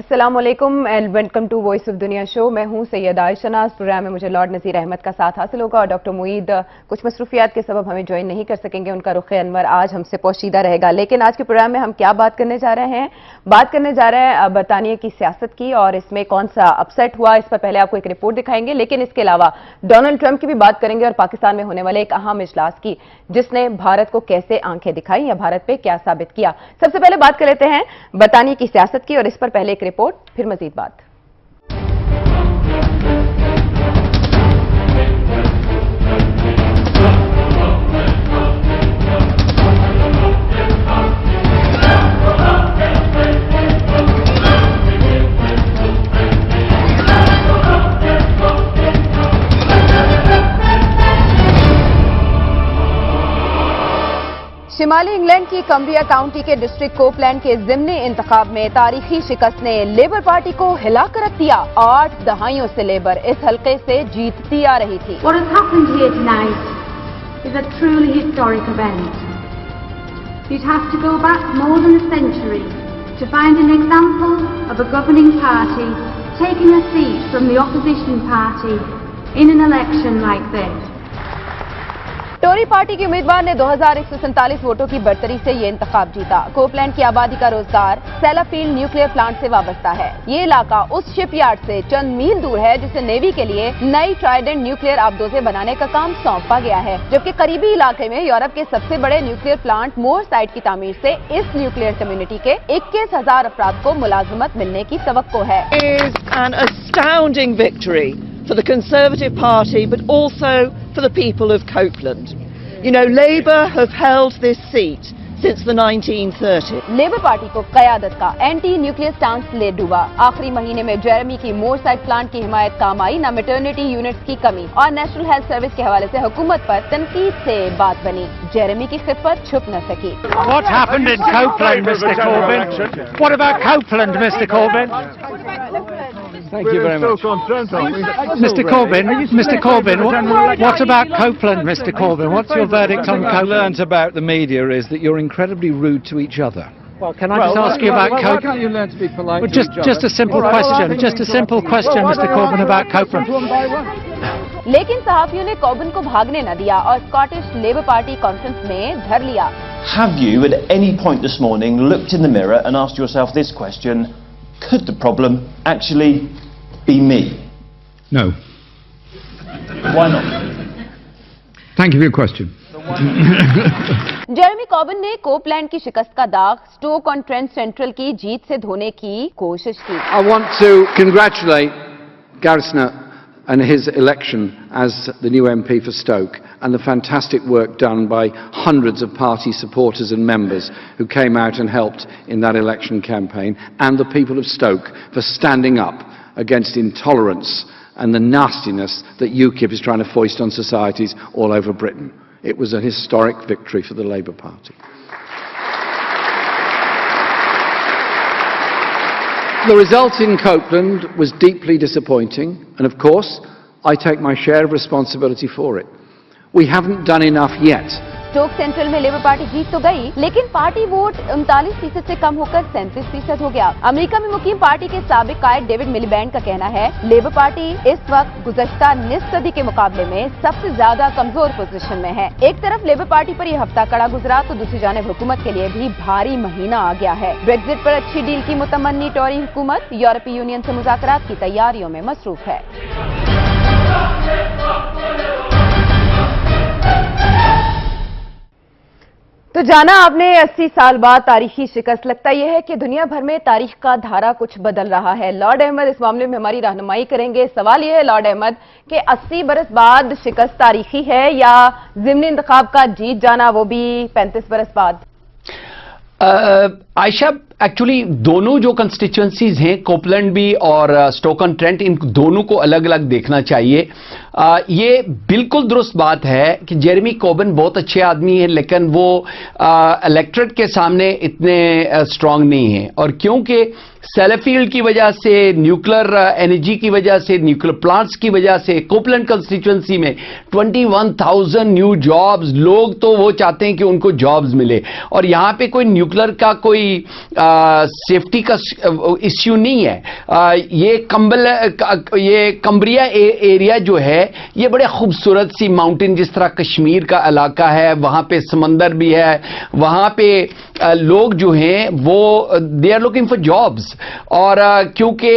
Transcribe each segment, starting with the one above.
अस्सलाम वालेकुम and welcome to voice of दुनिया शो। मैं हूं सैयद आयशा नाज। प्रोग्राम में मुझे लॉर्ड नज़ीर अहमद का साथ हासिल होगा और डॉक्टर मुईद कुछ मसरूफियात के सबब हमें ज्वाइन नहीं कर सकेंगे। उनका रुख अनवर आज हमसे पोशीदा रहेगा। लेकिन आज के प्रोग्राम में हम क्या बात करने जा रहे हैं? बात करने जा रहे हैं बरतानिया की सियासत की और इसमें कौन सा अपसेट हुआ, इस पर पहले आपको एक रिपोर्ट दिखाएंगे। लेकिन इसके अलावा डोनाल्ड ट्रंप की भी बात करेंगे और पाकिस्तान में होने वाले एक अहम इजलास की, जिसने भारत को कैसे आंखें दिखाई या भारत पे क्या साबित किया। सबसे पहले बात कर लेते हैं बरतानिया की सियासत की और इस पर पहले एक रिपोर्ट, फिर मजीद बात। शिमाली इंग्लैंड की कम्बिया काउंटी के डिस्ट्रिक्ट कोपलैंड के ज़िमनी इंतखाब में तारीखी शिकस्त ने लेबर पार्टी को हिलाकर रख दिया। 8 दहाइयों से लेबर इस हल्के से जीतती आ रही थी। What has happened here tonight is a truly historic event. You'd have to go back more than a century to find an example of a governing party taking a seat from the opposition party in an election like this. Tory party के उम्मीदवार ने 2147 वोटों की बढ़तरी से ये इंतखाब जीता। Copeland की आबादी का रोजगार सेलाफील्ड न्यूक्लियर प्लांट से वाबस्ता है। ये इलाका उस शिपयार्ड से चंद मील दूर है जिसे नेवी के लिए नई ट्राइडेंट न्यूक्लियर आबदोजें बनाने का काम सौंपा गया है, जबकि करीबी इलाके में यूरोप के सबसे बड़े न्यूक्लियर प्लांट मोर साइट की तामीर से इस न्यूक्लियर कम्युनिटी के 21,000 अफराद को मुलाजमत मिलने की तवक्को है। An astounding victory for the Conservative Party, but also for the people of Copeland. You know, Labour have held this seat since the 1930s. Labour party को क़यादत का एंटी न्यूक्लियर स्टांस ले डूबा। आखिरी महीने में जेरेमी की मोर साइट प्लांट की हिमायत काम आई, न मैटरनिटी यूनिट्स की कमी और नेशनल हेल्थ सर्विस के हवाले से हुकूमत पर तनकीद से बात बनी। जेरेमी की खिदमत छुप न सकी। What happened in Copeland, Mr. Corbyn? What about Copeland, Mr. Corbyn? Thank you very much. Mr. Corbyn, what about Copeland, Mr. Corbyn? What's your verdict on What I've Copeland? learned about the media is that you're incredibly rude to each other. Well, can I just ask you about Why Copeland? can't you learn to be polite Well, to each other? just a simple question. Just a simple question, Mr. Corbyn, about Copeland. लेकिन सहाफियों ने carbon को भागने न दिया और Scottish labour party conference में धर लिया। Have you at any point this morning looked in the mirror and asked yourself this question: could the problem actually be me? No. Why not? Thank you for your question. Jeremy carbon ने Copeland की शिकस्त का दाग Stoke on Trent central की जीत से धोने की कोशिश की। I want to congratulate Garrisner and his election as the new MP for Stoke and the fantastic work done by hundreds of party supporters and members who came out and helped in that election campaign, and the people of Stoke for standing up against intolerance and the nastiness that UKIP is trying to foist on societies all over Britain. It was a historic victory for the Labour Party. The result in Copeland was deeply disappointing, and of course, I take my share of responsibility for it. We haven't done enough yet. Stoke Central में Labour party जीत तो गई, लेकिन party vote 39% से कम होकर 37% हो गया। America में मुकीम पार्टी के साबिक कायद डेविड मिलीबैंड का कहना है, लेबर पार्टी इस वक्त गुज़श्ता निस्फ सदी के मुकाबले में सबसे ज्यादा कमजोर पोजीशन में है। एक तरफ लेबर पार्टी पर यह हफ्ता कड़ा गुजरा तो दूसरी जानिब हुकूमत के लिए भी भारी महीना आ गया है। ब्रेक्जिट पर अच्छी डील की मुतमन्नी टोरी हुकूमत यूरोपीय यूनियन से मुज़ाकरात की तैयारियों में मसरूफ है। तो जाना आपने 80 साल बाद तारीखी शिकस्त। लगता यह है कि दुनिया भर में तारीख का धारा कुछ बदल रहा है। लॉर्ड अहमद इस मामले में हमारी रहनुमाई करेंगे। सवाल यह है लॉर्ड अहमद कि 80 बरस बाद शिकस्त तारीखी है या ज़िमनी इंतखाब का जीत जाना वो भी 35 बरस बाद? आयशा, एक्चुअली दोनों जो कंस्टिट्यूएंसीज हैं, कोपलैंड भी और स्टोक ऑन ट्रेंट, इन दोनों को अलग अलग देखना चाहिए। ये बिल्कुल दुरुस्त बात है कि जेरेमी कॉर्बन बहुत अच्छे आदमी हैं, लेकिन वो इलेक्टोरेट के सामने इतने स्ट्रांग नहीं हैं। और क्योंकि सेलाफील्ड की वजह से, न्यूक्लियर एनर्जी की वजह से, न्यूक्लियर प्लांट्स की वजह से कोपलैंड कंस्टिट्यूएंसी में 21,000 न्यू जॉब्स, लोग तो वो चाहते हैं कि उनको जॉब्स मिले। और यहाँ पे कोई न्यूक्लियर का कोई सेफ्टी का इश्यू नहीं है। ये कम्बरिया एरिया जो है ये बड़े खूबसूरत सी माउंटेन, जिस तरह कश्मीर का इलाका है, वहां पे समंदर भी है, वहां पे लोग जो हैं वो they are looking for jobs, और क्योंकि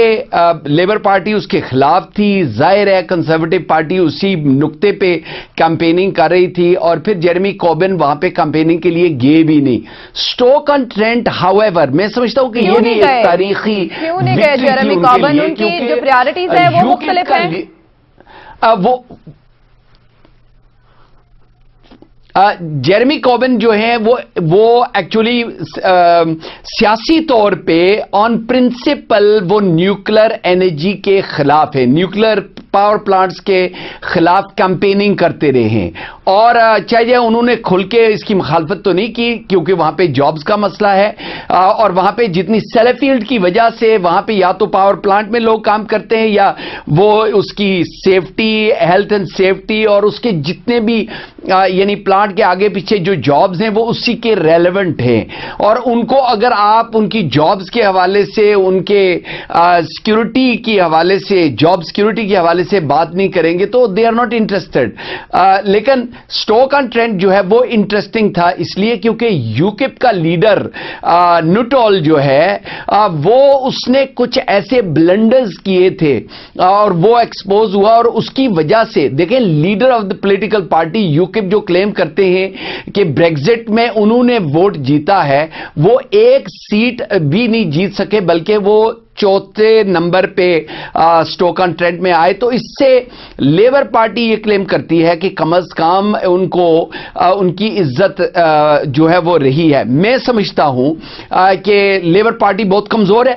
लेबर पार्टी उसके खिलाफ थी, जाहिर है कंजर्वेटिव पार्टी उसी नुक्ते पे कैंपेनिंग कर रही थी, और फिर जेरेमी कॉर्बिन वहां पे कैंपेनिंग के लिए गए भी नहीं। स्टोक ऑन ट्रेंट हाउएवर मैं समझता हूं कि ये भी एक तारीखी क्यों नहीं गए जेरेमी कॉर्बिन? उनकी जो प्रायोरिटीज है वो मुख्तलिफ है। जेरेमी कॉर्बिन जो है वो एक्चुअली सियासी तौर पे ऑन प्रिंसिपल वो न्यूक्लियर एनर्जी के खिलाफ है, न्यूक्लियर पावर प्लांट्स के खिलाफ कैंपेनिंग करते रहे हैं, और चाहे उन्होंने खुल के इसकी मुखालफत तो नहीं की क्योंकि वहां पे जॉब्स का मसला है, और वहां पे जितनी सेलेफील्ड की वजह से वहां पे या तो पावर प्लांट में लोग काम करते हैं या वो उसकी सेफ्टी, हेल्थ एंड सेफ्टी और उसके जितने भी यानी प्लांट के आगे पीछे जो जॉब्स हैं वो उसी के रेलेवेंट हैं, और उनको अगर आप उनकी जॉब्स के हवाले से, उनके सिक्योरिटी के हवाले से, जॉब सिक्योरिटी के हवाले से बात नहीं करेंगे तो दे आर नॉट इंटरेस्टेड। लेकिन स्टोक ऑन ट्रेंट जो है वो इंटरेस्टिंग था इसलिए क्योंकि यूकिप का लीडर नुटॉल जो है वो उसने कुछ ऐसे ब्लंडर्स किए थे और वो एक्सपोज हुआ, और उसकी वजह से देखें leader of the political party UKIP जो क्लेम करते हैं कि ब्रेग्जिट में उन्होंने वोट जीता है, वो एक सीट भी नहीं जीत सके बल्कि वो चौथे नंबर पे स्टोक ऑन ट्रेंट में आए। तो इससे लेबर पार्टी ये क्लेम करती है कि कम अज कम उनको उनकी इज्जत जो है वो रही है। मैं समझता हूं कि लेबर पार्टी बहुत कमजोर है।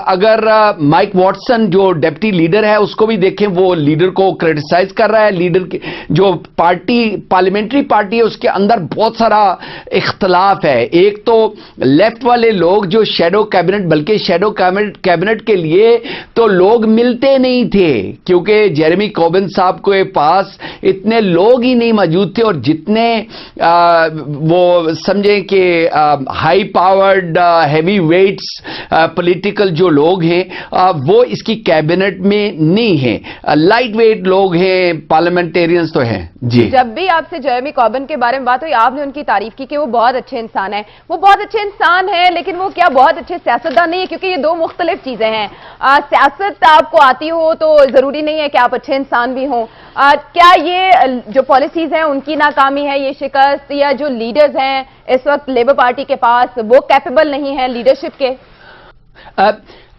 अगर माइक वॉटसन जो डेप्टी लीडर है उसको भी देखें, वो लीडर को क्रिटिसाइज कर रहा है। लीडर की जो पार्टी पार्लियामेंट्री पार्टी है उसके अंदर बहुत सारा इख्तलाफ है। एक तो लेफ्ट वाले लोग जो शैडो कैबिनेट, बल्कि शैडो कैबिनेट के लिए तो लोग मिलते नहीं थे क्योंकि जेरेमी कॉर्बिन साहब के पास इतने लोग ही नहीं मौजूद थे, और जितने वो समझें कि high powered heavy weights political जो लोग हैं वो इसकी कैबिनेट में नहीं हैं, लाइट वेट लोग हैं, पार्लियामेंटेरियंस तो हैं। जी, जब भी आपसे जेरेमी कॉर्बिन के बारे में बात हुई आपने उनकी तारीफ की कि वो बहुत अच्छे इंसान है। वो बहुत अच्छे इंसान है लेकिन वो क्या बहुत अच्छे सियासतदान नहीं है? क्योंकि ये दो मुख्तलिफ चीजें हैं। सियासत आपको आती हो तो जरूरी नहीं है कि आप अच्छे इंसान भी हों। क्या ये जो पॉलिसीज हैं उनकी नाकामी है, ये शिकस्त, या जो लीडर्स हैं इस वक्त लेबर पार्टी के पास वो कैपेबल नहीं है लीडरशिप के?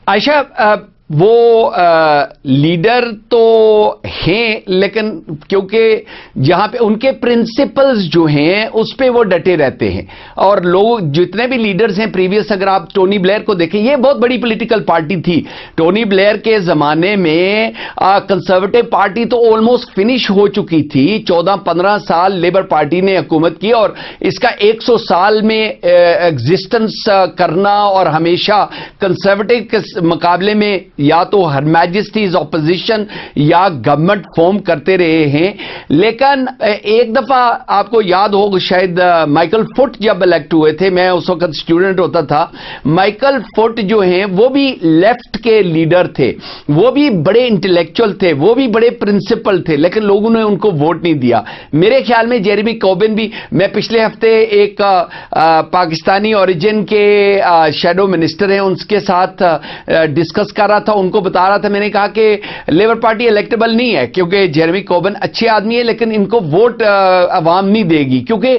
आयशा, वो लीडर तो हैं लेकिन क्योंकि जहां पे उनके प्रिंसिपल्स जो हैं उस पे वो डटे रहते हैं, और लोग जितने भी लीडर्स हैं प्रीवियस, अगर आप टोनी ब्लेयर को देखें, ये बहुत बड़ी पॉलिटिकल पार्टी थी। टोनी ब्लेयर के जमाने में कंजर्वेटिव पार्टी तो ऑलमोस्ट फिनिश हो चुकी थी। 14-15 साल लेबर पार्टी ने हुकूमत की और इसका 100 साल में एग्जिस्टेंस करना, और हमेशा कंजर्वेटिव के मुकाबले में या तो हर मैजेस्टीज ऑपोजिशन या गवर्नमेंट फॉर्म करते रहे हैं। लेकिन एक दफा आपको याद होगा शायद, माइकल फुट जब इलेक्ट हुए थे, मैं उस वक्त स्टूडेंट होता था, माइकल फुट जो हैं वो भी लेफ्ट के लीडर थे, वो भी बड़े इंटेलेक्चुअल थे, वो भी बड़े प्रिंसिपल थे, लेकिन लोगों ने उनको वोट नहीं दिया। मेरे ख्याल में जेरेमी कॉर्बिन भी, मैं पिछले हफ्ते एक पाकिस्तानी ओरिजिन के शैडो मिनिस्टर हैं उनके साथ डिस्कस कर रहा था, उनको बता रहा था, मैंने कहा कि लेबर पार्टी इलेक्टेबल नहीं है क्योंकि जेरेमी कॉर्बिन अच्छे आदमी है लेकिन इनको वोट अवाम नहीं देगी, क्योंकि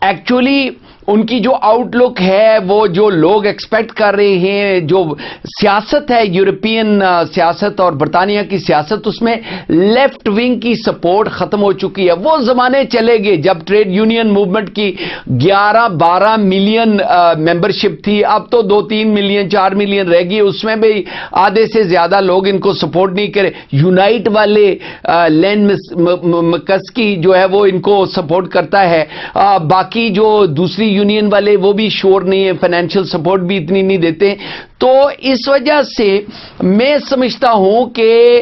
एक्चुअली उनकी जो आउटलुक है, वो जो लोग एक्सपेक्ट कर रहे हैं, जो सियासत है यूरोपियन सियासत और बरतानिया की सियासत, उसमें लेफ्ट विंग की सपोर्ट खत्म हो चुकी है। वो जमाने चले गए जब ट्रेड यूनियन मूवमेंट की 11-12 मिलियन मेंबरशिप थी, अब तो 2-3 मिलियन 4 मिलियन रह गई, उसमें भी आधे से ज्यादा लोग इनको सपोर्ट नहीं करे। यूनाइट वाले लेन मकस्की जो है वो इनको सपोर्ट करता है, बाकी जो दूसरी यूनियन वाले वो भी श्योर नहीं है, फाइनेंशियल सपोर्ट भी इतनी नहीं देते। تو اس وجہ سے میں سمجھتا ہوں کہ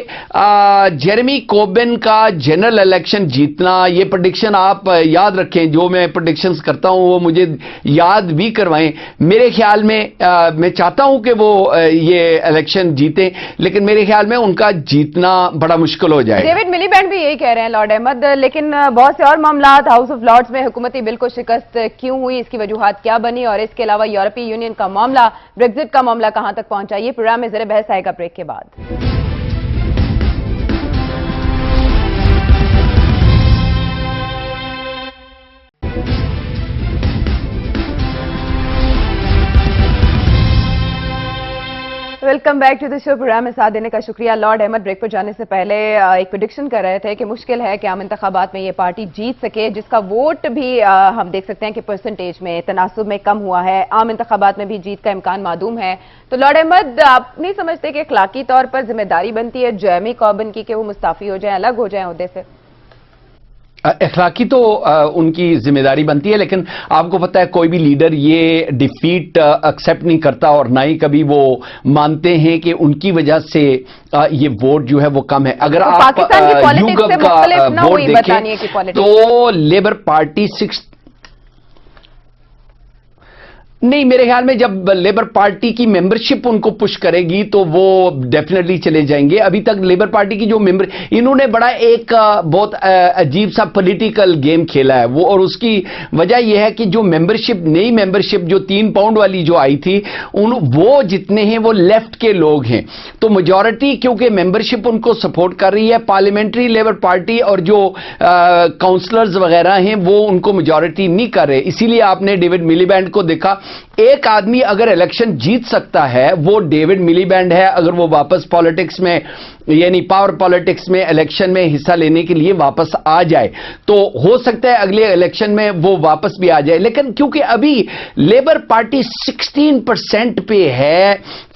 جیرمی کوربن کا جنرل الیکشن جیتنا، یہ پریڈکشن آپ یاد رکھیں، جو میں پریڈکشنز کرتا ہوں وہ مجھے یاد بھی کروائیں. میرے خیال میں میں چاہتا ہوں کہ وہ یہ الیکشن جیتیں، لیکن میرے خیال میں ان کا جیتنا بڑا مشکل ہو جائے. ڈیوڈ ملی بینڈ بھی یہی کہہ رہے ہیں لارڈ احمد، لیکن بہت سے اور معاملات، ہاؤس آف لارڈز میں حکومتی بل کو شکست کیوں ہوئی، اس کی وجوہات کیا بنی، اور اس کے علاوہ یورپی یونین کا معاملہ، بریگزٹ کا معاملہ کہاں تک پہنچا، یہ پروگرام میں زیر بحث آئے گا بریک کے بعد. Welcome back to the show. Programme میں ساتھ دینے کا شکریہ. لارڈ احمد بریک پر جانے سے پہلے ایک پریڈکشن کر رہے تھے کہ مشکل ہے کہ عام انتخابات میں یہ پارٹی جیت سکے، جس کا ووٹ بھی ہم دیکھ سکتے ہیں کہ پرسنٹیج میں تناسب میں کم ہوا ہے. عام انتخابات میں بھی جیت کا امکان معدوم ہے. تو لارڈ احمد، آپ نہیں سمجھتے کہ اخلاقی طور پر ذمہ داری بنتی ہے جیرمی کوربن کی کہ وہ مستعفی ہو جائیں، الگ ہو جائیں عہدے سے؟ اخلاقی تو ان کی ذمہ داری بنتی ہے، لیکن آپ کو پتہ ہے کوئی بھی لیڈر یہ ڈیفیٹ ایکسیپٹ نہیں کرتا، اور نہ ہی کبھی وہ مانتے ہیں کہ ان کی وجہ سے یہ ووٹ جو ہے وہ کم ہے. اگر آپ یوگب کا ووٹ دیکھیں تو لیبر پارٹی نہیں، میرے خیال میں جب لیبر پارٹی کی ممبرشپ ان کو پش کرے گی تو وہ ڈیفینیٹلی چلے جائیں گے. ابھی تک لیبر پارٹی کی جو ممبر، انہوں نے بڑا ایک بہت عجیب سا پولیٹیکل گیم کھیلا ہے وہ، اور اس کی وجہ یہ ہے کہ جو ممبرشپ، نئی ممبرشپ جو 3 پاؤنڈ والی جو آئی تھی، وہ جتنے ہیں وہ لیفٹ کے لوگ ہیں. تو میجورٹی کیونکہ ممبرشپ ان کو سپورٹ کر رہی ہے، پارلیمنٹری لیبر پارٹی اور جو کاؤنسلرز وغیرہ ہیں وہ ان کو میجورٹی نہیں کر رہے. اسی لیے آپ نے ڈیوڈ ملی بینڈ کو دیکھا. ایک آدمی اگر الیکشن جیت سکتا ہے وہ ڈیوڈ ملی بینڈ ہے، اگر وہ واپس پالیٹکس میں، یعنی پاور پالیٹکس میں الیکشن میں حصہ لینے کے لیے واپس آ جائے تو ہو سکتا ہے اگلے الیکشن میں وہ واپس بھی آ جائے. لیکن کیونکہ ابھی لیبر پارٹی 16% پہ ہے،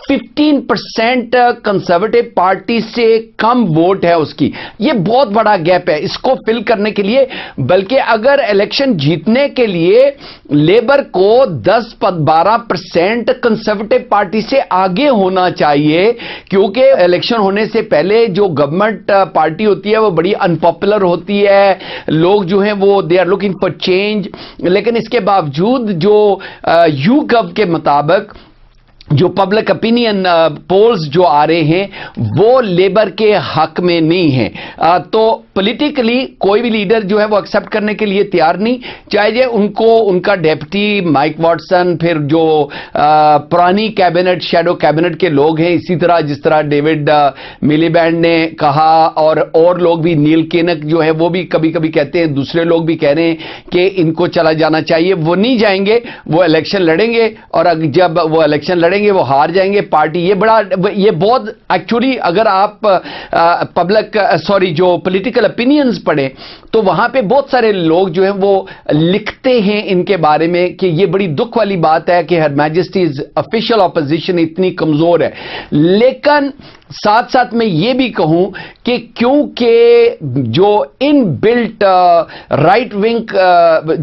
15% کنزرویٹو پارٹی سے کم ووٹ ہے اس کی، یہ بہت بڑا گیپ ہے. اس کو فل کرنے کے لیے، بلکہ اگر الیکشن جیتنے کے لیے لیبر کو 10-12% کنزرویٹو پارٹی سے آگے ہونا چاہیے، کیونکہ الیکشن ہونے سے پہلے جو گورنمنٹ پارٹی ہوتی ہے وہ بڑی انپاپولر ہوتی ہے، لوگ جو ہیں وہ they are looking for change. لیکن اس کے باوجود جو یو گو کے مطابق جو پبلک اپینین پولز جو آ رہے ہیں وہ لیبر کے حق میں نہیں ہیں. تو پولیٹیکلی کوئی بھی لیڈر جو ہے وہ ایکسیپٹ کرنے کے لیے تیار نہیں، چاہے ان کو ان کا ڈیپٹی مائک واٹسن، پھر جو پرانی کیبنٹ، شیڈو کیبنٹ کے لوگ ہیں، اسی طرح جس طرح ڈیوڈ ملی بینڈ نے کہا، اور لوگ بھی، نیل کینک جو ہے وہ بھی کبھی کبھی کہتے ہیں، دوسرے لوگ بھی کہہ رہے ہیں کہ ان کو چلا جانا چاہیے. وہ نہیں جائیں گے، وہ الیکشن لڑیں گے، اور جب وہ الیکشن لڑیں گے وہ ہار جائیں گے. پارٹی یہ بہت ایکچولی اگر آپ جو پولیٹیکل اپینینز پڑھیں تو وہاں پہ بہت سارے لوگ جو ہیں وہ لکھتے ہیں ان کے بارے میں کہ یہ بڑی دکھ والی بات ہے کہ ہر میجسٹیز آفیشیل اپوزیشن اتنی کمزور ہے. لیکن ساتھ ساتھ میں یہ بھی کہوں کہ کیونکہ جو ان بلٹ رائٹ ونگ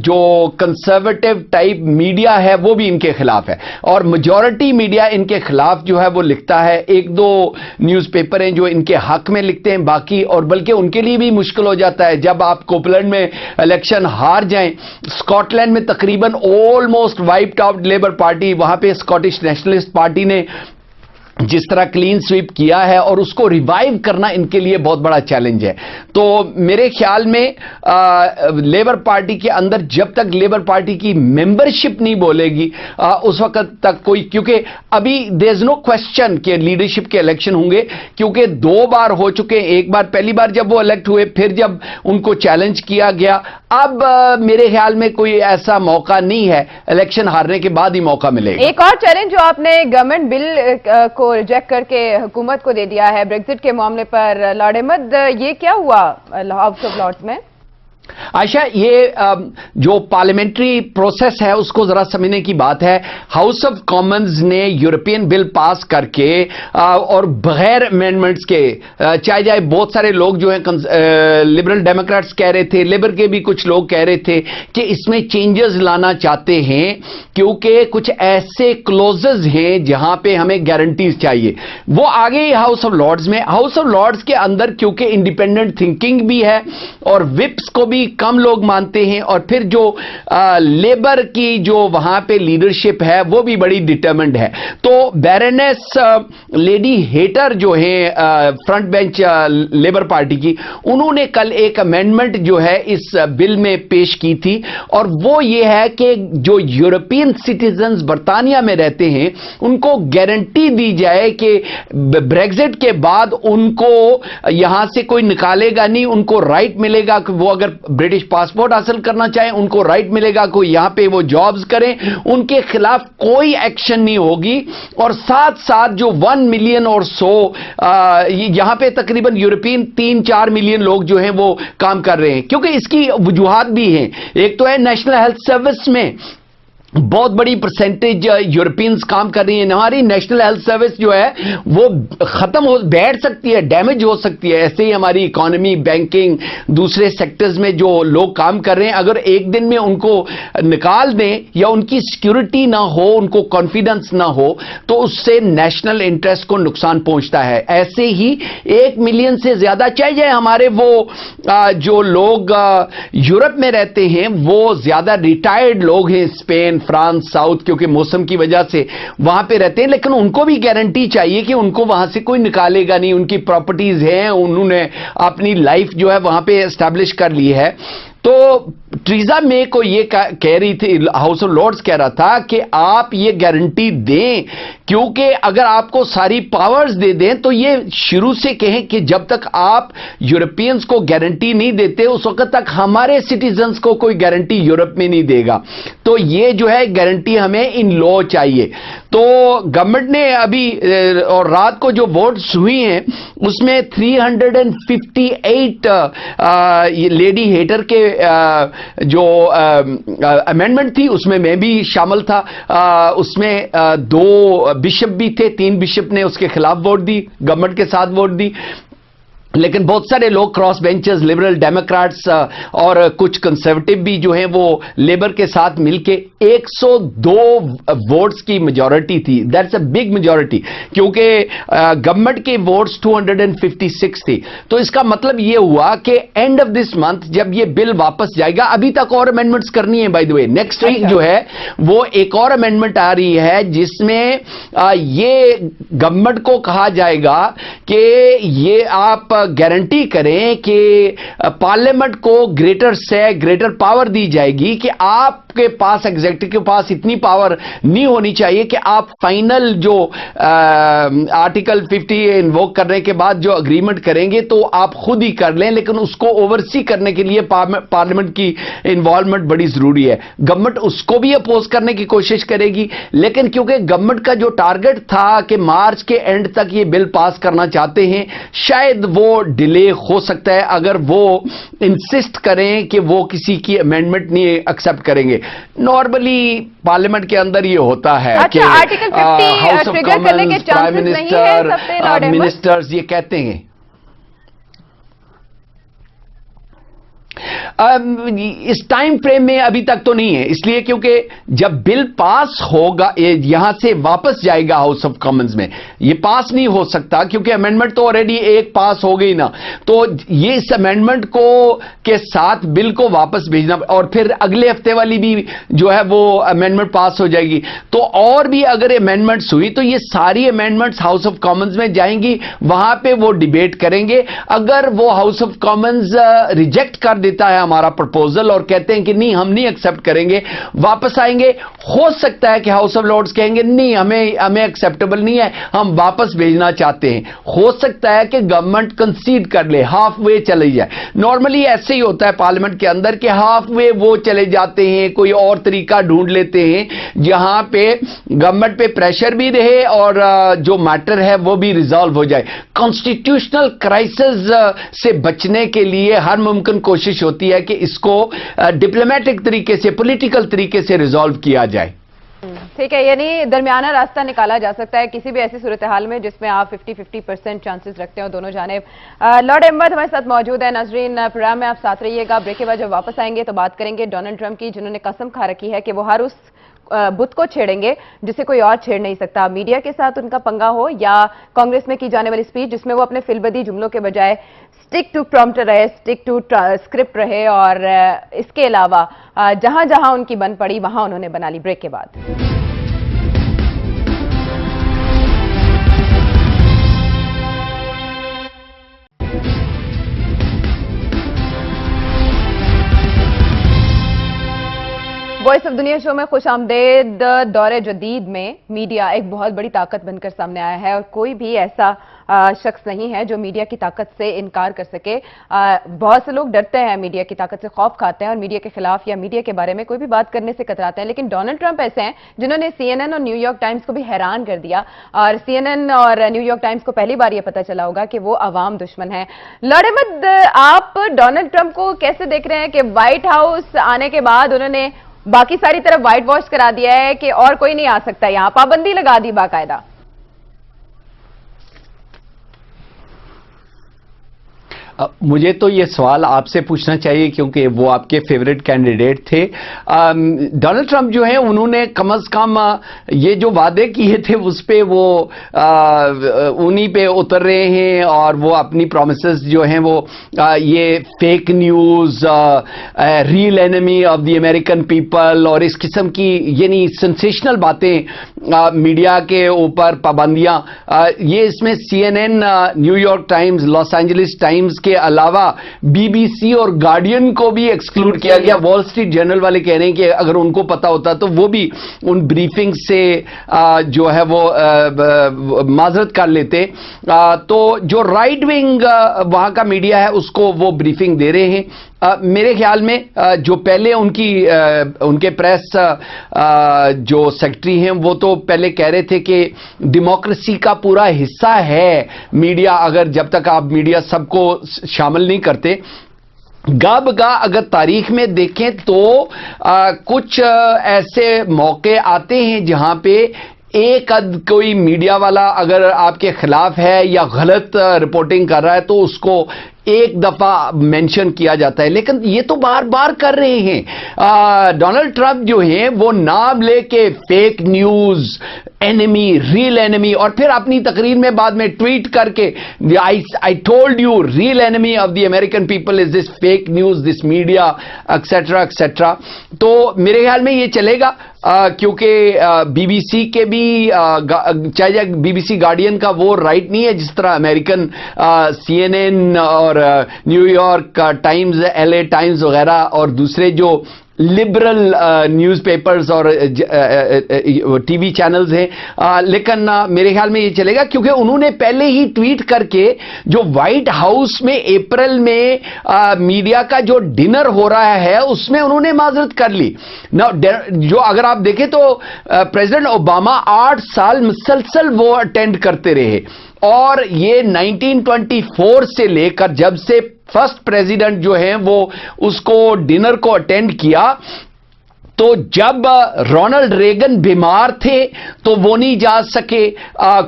جو کنزرویٹو ٹائپ میڈیا ہے وہ بھی ان کے خلاف ہے، اور میجورٹی میڈیا ان کے خلاف جو ہے وہ لکھتا ہے. 1-2 نیوز پیپر ہیں جو ان کے حق میں لکھتے ہیں، باقی، اور بلکہ ان کے لیے بھی مشکل ہو جاتا ہے جب آپ کوپلینڈ میں الیکشن ہار جائیں. اسکاٹ لینڈ میں تقریباً almost wiped out labour party, وہاں پہ اسکاٹش نیشنلسٹ پارٹی نے جس طرح کلین سویپ کیا ہے، اور اس کو ریوائیو کرنا ان کے لیے بہت بڑا چیلنج ہے. تو میرے خیال میں لیبر پارٹی کے اندر جب تک لیبر پارٹی کی ممبرشپ نہیں بولے گی اس وقت تک کوئی، کیونکہ ابھی دیر از نو کوشچن کہ لیڈرشپ کے الیکشن ہوں گے، کیونکہ 2 بار ہو چکے. ایک بار پہلی بار جب وہ الیکٹ ہوئے، پھر جب ان کو چیلنج کیا گیا. اب میرے خیال میں کوئی ایسا موقع نہیں ہے، الیکشن ہارنے کے بعد ہی موقع ملے گا. ایک اور چیلنج جو آپ نے گورنمنٹ بل کو ریجیکٹ کر کے حکومت کو دے دیا ہے بریگزٹ کے معاملے پر، لارڈ احمد، یہ کیا ہوا ہاؤس آف لارڈز میں؟ आयशा, ये जो पार्लियामेंट्री प्रोसेस है उसको जरा समझने की बात है। हाउस ऑफ कॉमन्स ने यूरोपियन बिल पास करके और बगैर अमेंडमेंट्स के, चाहे बहुत सारे लोग जो हैं लिबरल डेमोक्रेट्स कह रहे थे, लेबर के भी कुछ लोग कह रहे थे कि इसमें चेंजेस लाना चाहते हैं क्योंकि कुछ ऐसे क्लोजेस हैं जहां पे हमें गारंटीज चाहिए। वो आगे हाउस ऑफ लॉर्ड्स में, हाउस ऑफ लॉर्ड्स के अंदर क्योंकि इंडिपेंडेंट थिंकिंग भी है और विप्स को भी कम लोग मानते हैं, और फिर जो लेबर की जो वहां पे लीडरशिप है वो भी बड़ी डिटरमिन्ड है। तो बैरोनेस लेडी हेटर जो है फ्रंट बेंच लेबर पार्टी की, उन्होंने कल एक अमेंडमेंट जो है इस बिल में पेश की थी, और वो ये है कि जो यूरोपियन सिटीजन्स बर्तानिया में रहते हैं उनको गारंटी दी जाए कि ब्रेग्जिट के बाद उनको यहां से कोई निकालेगा नहीं, उनको राइट मिलेगा कि वो अगर ब्रिटिश पासपोर्ट हासिल करना चाहें उनको राइट मिलेगा, कोई यहां पे वो जॉब्स करें, उनके खिलाफ कोई एक्शन नहीं होगी। और साथ साथ जो 1 मिलियन और 100 यहां पे तकरीबन यूरोपियन 3-4 मिलियन लोग जो हैं वो काम कर रहे हैं, क्योंकि इसकी वजूहात भी हैं। एक तो है नेशनल हेल्थ सर्विस में बहुत बड़ी परसेंटेज यूरोपियंस काम कर रही है। हमारी नेशनल हेल्थ सर्विस जो है वो खत्म हो, बैठ सकती है, डैमेज हो सकती है। ऐसे ही हमारी इकोनॉमी, बैंकिंग, दूसरे सेक्टर्स में जो लोग काम कर रहे हैं, अगर एक दिन में उनको निकाल दें या उनकी सिक्योरिटी ना हो, उनको कॉन्फिडेंस ना हो, तो उससे नेशनल इंटरेस्ट को नुकसान पहुंचता है। ऐसे ही 1 मिलियन से ज्यादा, चाहे हमारे वो जो लोग यूरोप में रहते हैं वो ज्यादा रिटायर्ड लोग हैं, स्पेन, फ्रांस, साउथ, क्योंकि मौसम की वजह से वहां पे रहते हैं, लेकिन उनको भी गारंटी चाहिए कि उनको वहां से कोई निकालेगा नहीं, उनकी प्रॉपर्टीज हैं, उन्होंने अपनी लाइफ जो है वहां पे एस्टैब्लिश कर ली है। तो ट्रीजा मे को ये कह रही थी, हाउस ऑफ लॉर्ड्स कह रहा था कि आप ये गारंटी दें, क्योंकि अगर आपको सारी पावर्स दे दें तो ये शुरू से कहें कि जब तक आप यूरोपियंस को गारंटी नहीं देते उस वक्त तक हमारे सिटीजन्स को कोई गारंटी यूरोप में नहीं देगा। तो ये जो है गारंटी हमें इन लॉ चाहिए। तो गवर्नमेंट ने अभी और रात को जो वोट्स हुई हैं उसमें 358 लेडी हेटर के जो अमेंडमेंट थी उसमें मैं भी शामिल था। उसमें 2 बिशप भी थे, 3 बिशप ने उसके खिलाफ वोट दी, गवर्नमेंट के साथ वोट दी। लेकिन बहुत सारे लोग क्रॉस बेंचेस, लिबरल डेमोक्रेट्स और कुछ कंजर्वेटिव भी जो हैं वो लेबर के साथ मिलके 102 वोट्स की मेजॉरिटी थी। दैट्स अ बिग मेजॉरिटी, क्योंकि गवर्नमेंट के वोट्स 256 थी। तो इसका मतलब ये हुआ कि एंड ऑफ दिस मंथ जब ये बिल वापस जाएगा, अभी तक और अमेंडमेंट्स करनी है by the way, next week जो है वो एक और अमेंडमेंट आ रही है जिसमें ये गवर्नमेंट को कहा जाएगा कि ये आप गारंटी करें कि पार्लियामेंट को ग्रेटर पावर दी जाएगी कि आपके पास, एग्जीक्यूटिव के पास इतनी पावर नहीं होनी चाहिए कि आप फाइनल जो आर्टिकल 50 इन्वोक करने के बाद जो अग्रीमेंट करेंगे तो आप खुद ही कर लें, लेकिन उसको ओवरसी करने के लिए पार्लियामेंट की इन्वॉल्वमेंट बड़ी जरूरी है। गवर्नमेंट उसको भी अपोज करने की कोशिश करेगी, लेकिन क्योंकि गवर्नमेंट का जो टारगेट था कि मार्च के एंड तक ये बिल पास करना चाहते हैं, शायद वो डिले हो सकता है अगर वो इंसिस्ट करें कि वो किसी की अमेंडमेंट नहीं एक्सेप्ट करेंगे। नॉर्मली पार्लियामेंट के अंदर ये होता है कि आर्टिकल 50 ट्रिगर करने के चांसेस नहीं है, सबसे मिनिस्टर्स ये कहते हैं। इस टाइम फ्रेम में अभी तक तो नहीं है, इसलिए क्योंकि जब बिल पास होगा यहां से वापस जाएगा हाउस ऑफ कॉमन्स में, ये पास नहीं हो सकता क्योंकि अमेंडमेंट तो ऑलरेडी एक पास हो गई ना। तो ये इस अमेंडमेंट को के साथ बिल को वापस भेजना, और फिर अगले हफ्ते वाली भी जो है वो अमेंडमेंट पास हो जाएगी। तो और भी अगर अमेंडमेंट्स हुई तो ये सारी अमेंडमेंट्स हाउस ऑफ कॉमन्स में जाएंगी, वहां पे वो डिबेट करेंगे। अगर वो हाउस ऑफ कॉमन्स रिजेक्ट कर देता है हमारा प्रपोजल और कहते हैं कि नहीं हम नहीं एक्सेप्ट करेंगे, वापस आएंगे, हो सकता है कि हाउस ऑफ लॉर्ड्स कहेंगे नहीं हमें एक्सेप्टेबल नहीं है, हम वापस भेजना चाहते हैं। हो सकता है कि गवर्नमेंट कंसीड कर ले, हाफ वे चले जाए। नॉर्मली ऐसे ही होता है पार्लियामेंट के अंदर कि हाफ वे वो चले जाते हैं, कोई और तरीका ढूंढ लेते हैं जहां पे गवर्नमेंट पे प्रेशर भी रहे और जो मैटर है वो भी रिजॉल्व हो जाए। कॉन्स्टिट्यूशनल क्राइसिस से बचने के लिए हर मुमकिन कोशिश कोशिश होती है कि इसको डिप्लोमेटिक तरीके से, पॉलिटिकल तरीके से रिजॉल्व किया जाए। ठीक है, यानी दरमियाना रास्ता निकाला जा सकता है किसी भी ऐसी सूरत हाल में जिसमें आप 50-50% चांसेस रखते हो दोनों जानिब। लॉर्ड अहमद हमारे साथ मौजूद है। नाजरीन, प्रोग्राम में आप साथ रहिएगा। ब्रेक के बाद जब वापस आएंगे तो बात करेंगे डोनाल्ड ट्रंप की, जिन्होंने कसम खा रखी है कि वो हर उस बुत को छेड़ेंगे जिसे कोई और छेड़ नहीं सकता। मीडिया के साथ उनका पंगा हो या कांग्रेस में की जाने वाली स्पीच जिसमें वो अपने फिलबदी जुमलों के बजाय स्टिक टू प्रॉम्प्टर रहे, स्टिक टू स्क्रिप्ट रहे, और इसके अलावा जहां जहां उनकी बन पड़ी वहां उन्होंने बना ली। ब्रेक के बाद वॉइस ऑफ दुनिया शो में खुश आमदेद। दौरे जदीद में मीडिया एक बहुत बड़ी ताकत बनकर सामने आया है और कोई भी ऐसा शख्स नहीं है जो मीडिया की ताकत से इनकार कर सके। बहुत से लोग डरते हैं, मीडिया की ताकत से खौफ खाते हैं और मीडिया के खिलाफ या मीडिया के बारे में कोई भी बात करने से कतराते हैं। लेकिन डोनाल्ड ट्रंप ऐसे हैं जिन्होंने CNN और न्यूयॉर्क टाइम्स को भी हैरान कर दिया, और CNN और न्यूयॉर्क टाइम्स को पहली बार यह पता चला होगा कि वो अवाम दुश्मन है। लॉर्ड अहमद, आप डोनाल्ड ट्रंप को कैसे देख रहे हैं कि व्हाइट हाउस आने के बाद उन्होंने बाकी सारी तरफ व्हाइट वॉश करा दिया है कि और कोई नहीं आ सकता, यहां पाबंदी लगा दी बाकायदा? मुझे तो ये सवाल आपसे पूछना चाहिए क्योंकि वो आपके फेवरेट कैंडिडेट थे। डोनाल्ड ट्रंप जो है उन्होंने कम से कम ये जो वादे किए थे उस पे वो उन्हीं पे उतर रहे हैं, और वो अपनी प्रॉमिसेस जो हैं वो ये fake news, real enemy of the American people और इस किस्म की यानी सेंसेशनल बातें, मीडिया के ऊपर पाबंदियां, ये इसमें CNN, New York times, Los Angeles times के अलावा BBC और गार्डियन को भी एक्सक्लूड किया गया। वॉल स्ट्रीट जर्नल वाले कह रहे हैं कि अगर उनको पता होता तो वो भी उन ब्रीफिंग से जो है वो माजरत कर लेते। तो जो राइट विंग वहां का मीडिया है उसको वो ब्रीफिंग दे रहे हैं। मेरे ख्याल में जो पहले उनके प्रेस जो सेक्रेटरी हैं वो तो पहले कह रहे थे कि डेमोक्रेसी का पूरा हिस्सा है मीडिया, अगर जब तक आप मीडिया सबको शामिल नहीं करते। गा अगर तारीख में देखें तो कुछ ऐसे मौके आते हैं जहां पे एक कोई मीडिया वाला अगर आपके खिलाफ है या गलत रिपोर्टिंग कर रहा है तो उसको एक दफा मेंशन किया जाता है, लेकिन ये तो बार बार कर रहे हैं। डोनाल्ड ट्रंप जो हैं वो नाम लेके fake news, enemy, real enemy, और फिर अपनी तकरीर में बाद में ट्वीट करके I told you real enemy of the American people is this fake news, this media, etcetera etcetera. तो मेरे ख्याल में ये चलेगा क्योंकि BBC के भी चाहे BBC गार्डियन का वो राइट नहीं है जिस तरह अमेरिकन CNN और न्यूयॉर्क टाइम्स, LA टाइम्स वगैरह और दूसरे जो लिबरल न्यूज़पेपर्स और TV चैनल्स हैं। लेकिन मेरे ख्याल में ये चलेगा क्योंकि उन्होंने पहले ही ट्वीट करके जो व्हाइट हाउस में अप्रैल में मीडिया का जो डिनर हो रहा है उसमें उन्होंने माजरत कर ली ना। जो अगर आप देखें तो प्रेसिडेंट ओबामा 8 साल मुसलसल वो अटेंड करते रहे, और ये 1924 से लेकर जब से फर्स्ट प्रेसिडेंट जो है वो उसको डिनर को अटेंड किया, तो जब रोनाल्ड रेगन बीमार थे तो वो नहीं जा सके,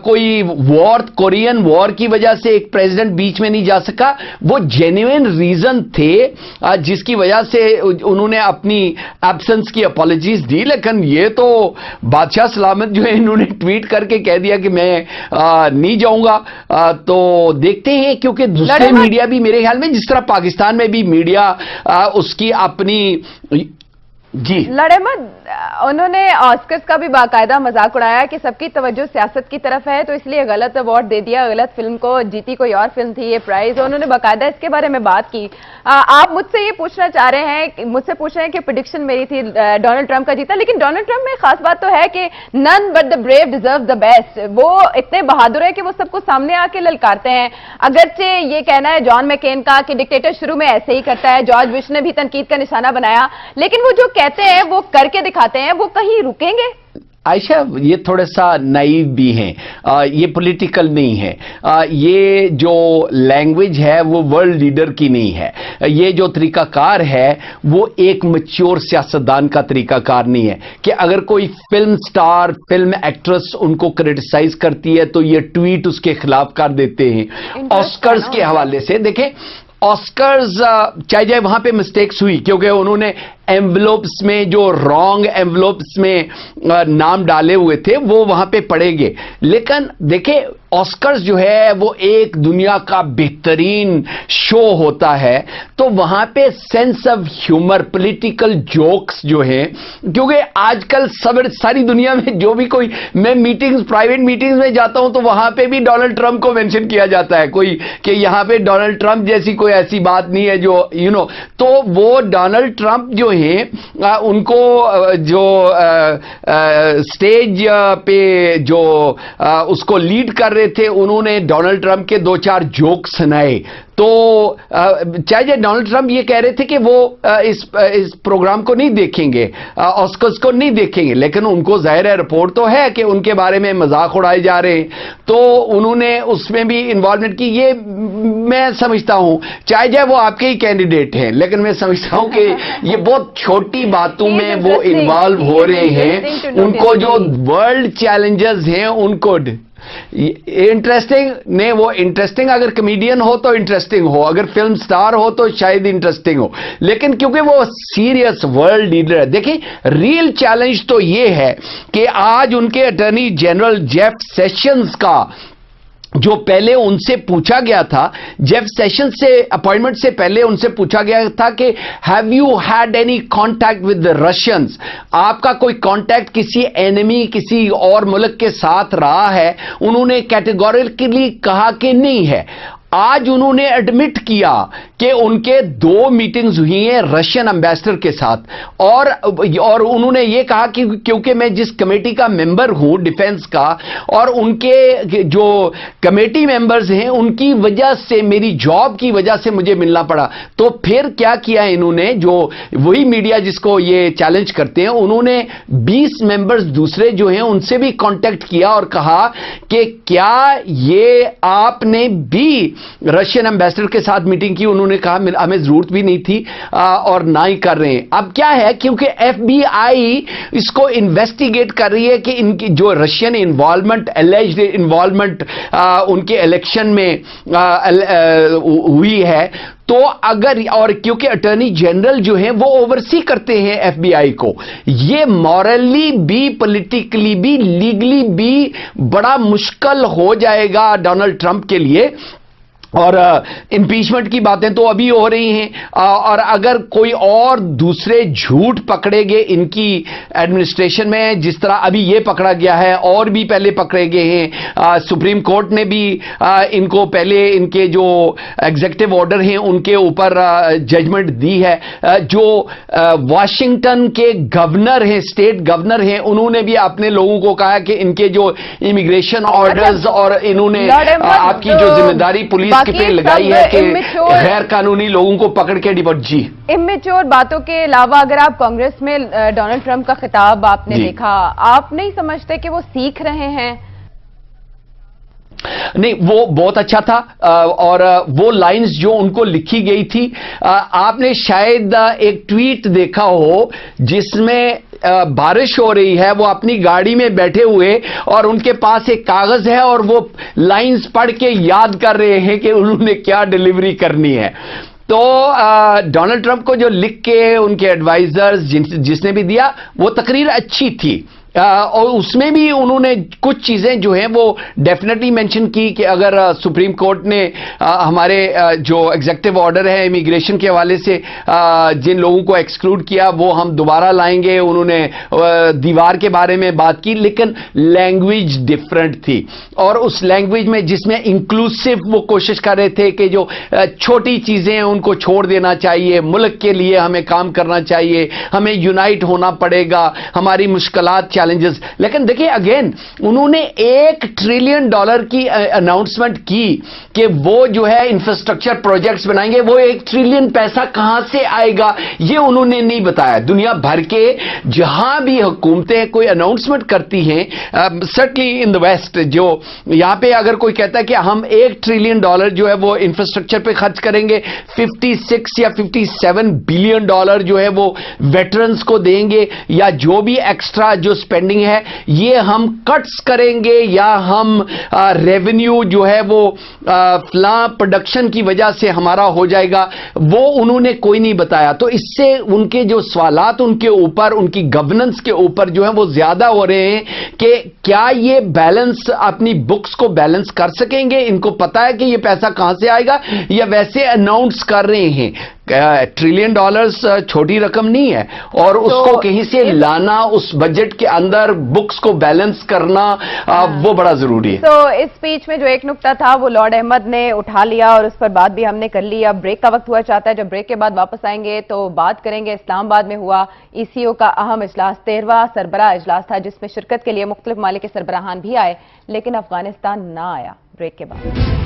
कोई वॉर, कोरियन वॉर की वजह से एक प्रेसिडेंट बीच में नहीं जा सका, वो जेन्युइन रीजन थे जिसकी वजह से उन्होंने अपनी एब्सेंस की अपॉलॉजीज दी। लेकिन ये तो बादशाह सलामत जो है इन्होंने ट्वीट करके कह दिया कि मैं नहीं जाऊंगा। तो देखते हैं क्योंकि दूसरे मीडिया भी मेरे ख्याल में जिस तरह पाकिस्तान में भी मीडिया उसकी अपनी जी लड़ेमद, उन्होंने ऑस्कर्स का भी बाकायदा मजाक उड़ाया कि सबकी तवज्जो सियासत की तरफ है तो इसलिए गलत अवार्ड दे दिया, गलत फिल्म को जीती कोई और फिल्म थी ये प्राइज, और उन्होंने बाकायदा इसके बारे में बात की। आप मुझसे ये पूछना चाह रहे हैं, मुझसे पूछ रहे हैं कि प्रेडिक्शन मेरी थी डोनाल्ड ट्रंप का जीता, लेकिन डोनाल्ड ट्रंप में खास बात तो है कि none but the brave deserve the best. वो इतने बहादुर है कि वो सबको सामने आके ललकारते हैं। अगरचे ये कहना है जॉन मैकेन का कि डिक्टेटर शुरू में ऐसे ही करता है, जॉर्ज बुश ने भी तनकीद का निशाना बनाया, लेकिन वो जो कहते हैं वो करके दिखाते हैं, वो कहीं रुकेंगे? عائشہ یہ تھوڑا سا نائیو بھی ہیں, یہ پولیٹیکل نہیں ہے, یہ جو لینگویج ہے وہ ورلڈ لیڈر کی نہیں ہے, یہ جو طریقہ کار ہے وہ ایک میچور سیاستدان کا طریقہ کار نہیں ہے کہ اگر کوئی فلم سٹار فلم ایکٹریس ان کو کرٹیسائز کرتی ہے تو یہ ٹویٹ اس کے خلاف کر دیتے ہیں. آسکرز کے حوالے سے دیکھیں, آسکرز چاہے وہاں پہ مسٹیکس ہوئی کیونکہ انہوں نے اینولوپس میں جو رانگ اینولوپس میں نام ڈالے ہوئے تھے وہ وہاں پہ پڑیں گے, لیکن دیکھیں آسکرز جو ہے وہ ایک دنیا کا بہترین شو ہوتا ہے, تو وہاں پہ sense of humour political jokes جو ہیں, کیونکہ آج کل ساری دنیا میں جو بھی کوئی, میں میٹنگز پرائیویٹ میٹنگز میں جاتا ہوں تو وہاں پہ بھی ڈونلڈ ٹرمپ کو مینشن کیا جاتا ہے کوئی کہ یہاں پہ ڈونلڈ ٹرمپ جیسی کوئی ایسی بات نہیں ہے جو تو وہ ڈونلڈ ٹرمپ جو ہیں ان کو جو سٹیج پہ جو اس کو لیڈ کر رہے تھے انہوں نے ڈونلڈ ٹرمپ کے 2-4 جوک سنائے. تو چاہے ڈونلڈ ٹرمپ یہ کہہ رہے تھے کہ وہ اس پروگرام کو نہیں دیکھیں گے, آسکرز کو نہیں دیکھیں گے, لیکن ان کو ظاہر ہے رپورٹ تو ہے کہ ان کے بارے میں مذاق اڑائے جا رہے ہیں, تو انہوں نے اس میں بھی انوالومنٹ کی. یہ میں سمجھتا ہوں چاہے وہ آپ کے ہی کینڈیڈیٹ ہیں, لیکن میں سمجھتا ہوں کہ یہ بہت چھوٹی باتوں میں وہ انوالو ہو رہے ہیں. ان کو جو ورلڈ چیلنجز ہیں ان کو انٹرسٹنگ نہیں, وہ انٹرسٹنگ اگر کمیڈین ہو تو انٹرسٹنگ ہو, اگر فلم سٹار ہو تو شاید انٹرسٹنگ ہو, لیکن کیونکہ وہ سیریس ورلڈ لیڈر ہے. دیکھیں ریل چیلنج تو یہ ہے کہ آج ان کے اٹارنی جنرل جیف سیشنز کا جو پہلے ان سے پوچھا گیا تھا, جیف سیشن سے اپوائنٹمنٹ سے پہلے ان سے پوچھا گیا تھا کہ have you had any contact with the Russians, آپ کا کوئی کانٹیکٹ کسی اینمی کسی اور ملک کے ساتھ رہا ہے؟ انہوں نے کیٹیگوریکلی کہا کہ نہیں ہے. آج انہوں نے ایڈمٹ کیا کہ ان کے 2 میٹنگز ہوئی ہیں رشین امبیسڈر کے ساتھ, اور انہوں نے یہ کہا کہ کیونکہ میں جس کمیٹی کا ممبر ہوں ڈیفنس کا, اور ان کے جو کمیٹی ممبرز ہیں ان کی وجہ سے, میری جاب کی وجہ سے مجھے ملنا پڑا. تو پھر کیا کیا انہوں نے, جو وہی میڈیا جس کو یہ چیلنج کرتے ہیں, انہوں نے 20 ممبرز دوسرے جو ہیں ان سے بھی کانٹیکٹ کیا اور کہا کہ کیا یہ آپ نے بھی رشین امبیسڈر کے ساتھ میٹنگ کی؟ انہوں نے کہا ہمیں ضرورت بھی نہیں تھی اور نہ ہی کر رہے ہیں. اب کیا ہے, کیونکہ ایف بی آئی اس کو انویسٹیگیٹ کر رہی ہے کہ ان کی جو رشین انوالومنٹ اللیجڈ انوالومنٹ ان کے الیکشن میں ہوئی ہے, تو اگر, اور کیونکہ اٹارنی جنرل جو ہیں وہ اوورسی کرتے ہیں ایف بی آئی کو, یہ مورلی بھی پولیٹیکلی بھی لیگلی بھی بڑا مشکل ہو جائے گا ڈونلڈ ٹرمپ کے لیے. اور امپیچمنٹ کی باتیں تو ابھی ہو رہی ہیں, اور اگر کوئی اور دوسرے جھوٹ پکڑے گئے ان کی ایڈمنسٹریشن میں, جس طرح ابھی یہ پکڑا گیا ہے اور بھی پہلے پکڑے گئے ہیں, سپریم کورٹ نے بھی ان کو پہلے ان کے جو ایگزیکٹو آرڈر ہیں ان کے اوپر ججمنٹ دی ہے. جو واشنگٹن کے گورنر ہیں, اسٹیٹ گورنر ہیں, انہوں نے بھی اپنے لوگوں کو کہا کہ ان کے جو امیگریشن آرڈرز, اور انہوں نے آپ کی جو ذمہ داری پولیس پہ لگائی ہے کہ غیر قانونی لوگوں کو پکڑ کے ڈپورٹ. جی, امیچور باتوں کے علاوہ اگر آپ کانگریس میں ڈونلڈ ٹرمپ کا خطاب آپ نے دیکھا, آپ نہیں سمجھتے کہ وہ سیکھ رہے ہیں؟ نہیں, وہ بہت اچھا تھا, اور وہ لائنز جو ان کو لکھی گئی تھی, آپ نے شاید ایک ٹویٹ دیکھا ہو جس میں بارش ہو رہی ہے, وہ اپنی گاڑی میں بیٹھے ہوئے اور ان کے پاس ایک کاغذ ہے اور وہ لائنز پڑھ کے یاد کر رہے ہیں کہ انہوں نے کیا ڈیلیوری کرنی ہے. تو ڈونلڈ ٹرمپ کو جو لکھ کے ان کے ایڈوائزرز جس نے بھی دیا, وہ تقریر اچھی تھی, اور اس میں بھی انہوں نے کچھ چیزیں جو ہیں وہ ڈیفینیٹلی مینشن کی کہ اگر سپریم کورٹ نے ہمارے جو ایگزیکٹو آرڈر ہے امیگریشن کے حوالے سے جن لوگوں کو ایکسکلوڈ کیا وہ ہم دوبارہ لائیں گے. انہوں نے دیوار کے بارے میں بات کی, لیکن لینگویج ڈفرینٹ تھی, اور اس لینگویج میں جس میں انکلوسیو وہ کوشش کر رہے تھے کہ جو چھوٹی چیزیں ہیں ان کو چھوڑ دینا چاہیے, ملک کے لیے ہمیں کام کرنا چاہیے, ہمیں یونائٹ ہونا پڑے گا, ہماری مشکلات चैलेंजेस, लेकिन देखिए अगेन उन्होंने $1 ट्रिलियन की अनाउंसमेंट की कि वो जो है इंफ्रास्ट्रक्चर प्रोजेक्ट्स बनाएंगे। वो $1 ट्रिलियन पैसा कहां से आएगा ये उन्होंने नहीं बताया। दुनिया भर के जहां भी हुकूमतें कोई अनाउंसमेंट करती हैं, सर्टनली इन द वेस्ट, जो यहां पे अगर कोई कहता है कि हम $1 ट्रिलियन जो है वो इंफ्रास्ट्रक्चर पे खर्च करेंगे, 56 या 57 बिलियन डॉलर जो है वो वेटरन्स को देंगे, या जो भी एक्स्ट्रा जो स्पेंडिंग है ये हम कट्स करेंगे, या हम रेवेन्यू जो है वो फ्ला प्रोडक्शन की वजह से हमारा हो जाएगा, वो उन्होंने कोई नहीं बताया। तो इससे उनके जो सवालात उनके ऊपर, उनकी गवर्नेंस के ऊपर जो है वो ज्यादा हो रहे हैं कि क्या ये बैलेंस, अपनी बुक्स को बैलेंस कर सकेंगे, इनको पता है कि ये पैसा कहां से आएगा, या वैसे अनाउंस कर रहे हैं। $1 ट्रिलियन छोटी रकम नहीं है, और उसको कहीं से लाना, उस बजट के अंदर बुक्स को बैलेंस करना वो बड़ा जरूरी है। तो इस स्पीच में जो एक नुक्ता था वो लॉर्ड अहमद ने उठा लिया और उस पर बात भी हमने कर ली। अब ब्रेक का वक्त हुआ चाहता है, जब ब्रेक के बाद वापस आएंगे तो बात करेंगे इस्लामाबाद में हुआ ECO का अहम इजलास, 13वां सरबराह इजलास था जिसमें शिरकत के लिए मुख्तलिफ मालिक के सरबराहान भी आए, लेकिन अफगानिस्तान ना आया। ब्रेक के बाद